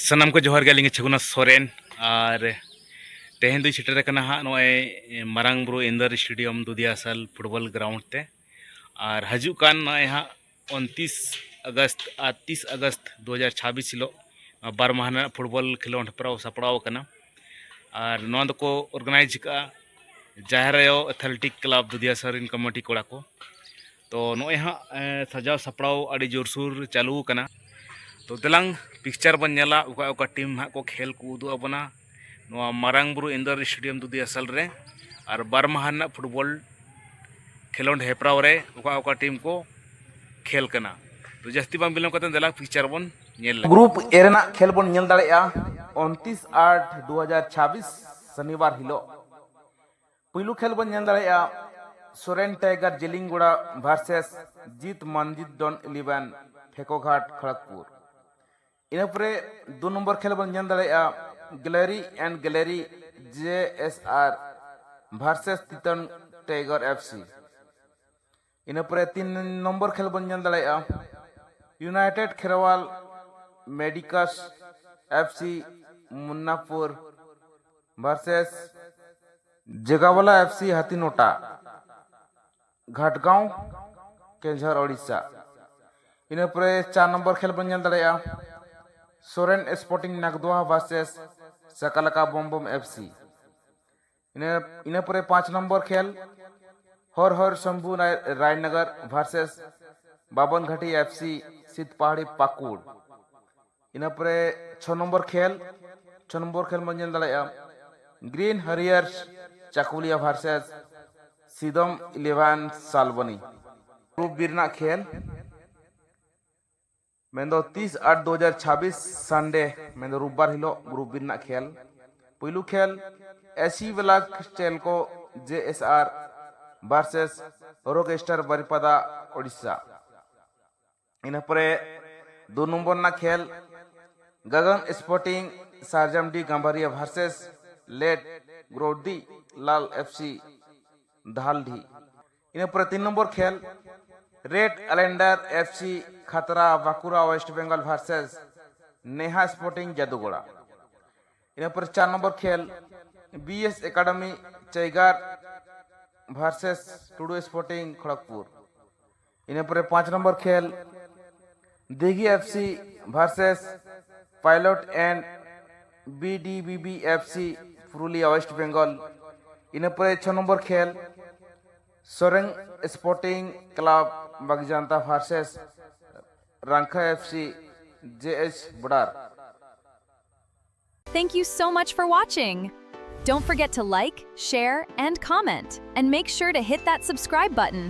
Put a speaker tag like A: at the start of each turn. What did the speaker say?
A: सनम को जोहर गलिंग छगुना सोरेन और तेहन दो सेटर कना हा नोय मारांग बुरु इंदर स्टेडियम दुदियासल फुटबॉल ग्राउंड ते और हजू कान नोय हा 29 अगस्त 30 अगस्त 2026 हिलो बार माहना फुटबॉल खिलोंड प्राव सपड़ाव कना और नोंद को ऑर्गेनाइज का जाहरायो एथलेटिक क्लब दुदियासल इन कमिटी कोड़ा को तो नोय हा सजाव सपड़ाव अड़ी जोरसुर चालू कना तो दलांग पिक्चर बन नेला उका टीम हा को खेल को उदु अबना नोआ मारांग बुरु इंदर स्टेडियम दुदियासल रे और बार माहाना फुटबॉल खेलोंड हेपराव रे उका टीम को खेल कना तो जस्ती बांग बिलों कतन दलांग पिक्चर बन नेल
B: ग्रुप एरना खेल बन नेल दाड़ेया 29/8/2026 शनिवार हिलो पुलू खेल बन नेल दाड़ेया सोरेन टाइगर जेलिंगुड़ा वर्सेस जीत मंजित डॉन 11 फेकोघाट खड़गपुर इनपरे 2 नंबर खेल बन नेल दाड़ेया gallery and gallery JSR versus titan tiger FC इनपरे 3 नंबर खेल बन नेल दाड़ेया यूनाइटेड खेरवाल मेडिकस FC मुन्नापुर वर्सेस जगावाला FC हाथीनोटा घाटगांव केंझर ओडिशा इनपरे 4 नंबर खेल बन नेल दाड़ेया सोरेन स्पोर्टिंग नागदोहा वर्सेस सकलका बम FC इनपरे 5 नंबर खेल हर हर शंभू रायनगर वर्सेस बाबन घाटी FC सीतपहाड़ी पाकुड़ इनपरे 6 नंबर खेल बन नेल दाड़ेया ग्रीन हरियर्स चाकुलिया वर्सेस सिदम 11 सालबनी ग्रुप बिरना खेल मेंदो 30/8/2026 संडे मेंदो रुबार हिलो ग्रुप बिरना खेल पुलू खेल एसी वाला स्टेल को JSR वर्सेस रोगेस्टर बरिपदा ओडिशा इनपरे 2 नंबर ना खेल गगन स्पोर्टिंग सारजमडी गंभारिया वर्सेस लेट ग्रोडी लाल FC धालडी इनपरे 3 नंबर खेल रेड एलेंडर FC खतरा Bankura west Bengal versus Neha sporting Jaduguda इनपरे 4 नंबर खेल BS एकेडमी चैगार वर्सेस टुडू स्पोर्टिंग खड़गपुर इनपरे 5 नंबर खेल Dighi FC versus pilot and BDBB FC Purulia west Bengal इनपरे 6 नंबर खेल सोरेंग स्पोर्टिंग क्लब बागजांता वर्सेस रंखा FC JH बुडार.
C: Thank you so much for watching. Don't forget to like, share, and comment, and make sure to hit that subscribe button.